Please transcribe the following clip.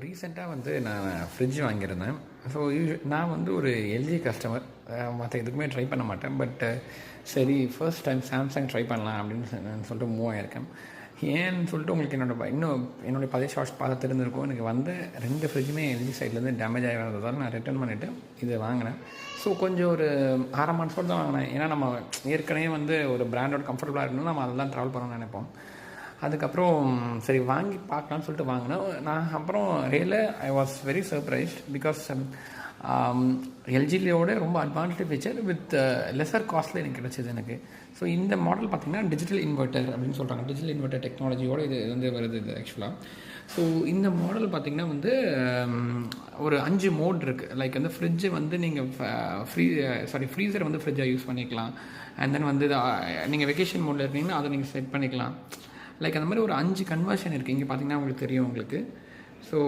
ரீசெண்டாக வந்து நான் ஃப்ரிட்ஜ் வாங்கியிருந்தேன். ஸோ நான் வந்து ஒரு எல்ஜி கஸ்டமர். மற்ற எதுக்குமே ட்ரை பண்ண மாட்டேன். பட் சரி ஃபர்ஸ்ட் டைம் சாம்சங் ட்ரை பண்ணலாம் அப்படின்னு சொல்லிட்டு மூவ் ஆகியிருக்கேன். ஏன்னு சொல்லிட்டு உங்களுக்கு என்னுடைய பழைய ஷார்ட்ஸ் பார்த்து தெரிஞ்சிருக்கும். எனக்கு வந்து 2 ஃப்ரிட்ஜுமே எல்ஜி சைட்லேருந்து டேமேஜ் ஆகிறதால நான் ரிட்டர்ன் பண்ணிவிட்டு இது வாங்கினேன். ஸோ கொஞ்சம் ஒரு 6 months தான் வாங்கினேன். ஏன்னா நம்ம ஏற்கனவே வந்து ஒரு பிராண்டோட கம்ஃபர்டபுளாக இருக்கணும், நம்ம அதெல்லாம் ட்ராவல் பண்ணணும்னு நினைப்போம். அதுக்கப்புறம் சரி வாங்கி பார்க்கலான்னு சொல்லிட்டு வாங்கினேன். நான் அப்புறம் I was very surprised because எல்ஜியோட ரொம்ப அட்வான்ஸ்டு ஃபீச்சர் வித் லெஸர் காஸ்ட்டில் எனக்கு கிடச்சிது எனக்கு. ஸோ இந்த மாடல் பார்த்திங்கன்னா டிஜிட்டல் இன்வெர்ட்டர் அப்படின்னு சொல்கிறாங்க. டிஜிட்டல் இன்வெர்ட்டர் டெக்னாலஜியோடு இது வந்து வருது இது ஆக்சுவலாக. ஸோ இந்த மாடல் பார்த்திங்கன்னா வந்து ஒரு 5 மோட் இருக்குது. லைக் வந்து ஃப்ரிட்ஜு வந்து நீங்கள் ஃப்ரீசர் வந்து ஃப்ரிட்ஜாக யூஸ் பண்ணிக்கலாம். அண்ட் தென் வந்து நீங்கள் வெக்கேஷன் மோடில் இருக்கீங்கன்னா அதை நீங்கள் செட் பண்ணிக்கலாம். லைக் அந்த மாதிரி ஒரு 5 கன்வர்ஷன் இருக்குது. இங்கே பார்த்திங்கன்னா உங்களுக்கு தெரியும் உங்களுக்கு. ஸோ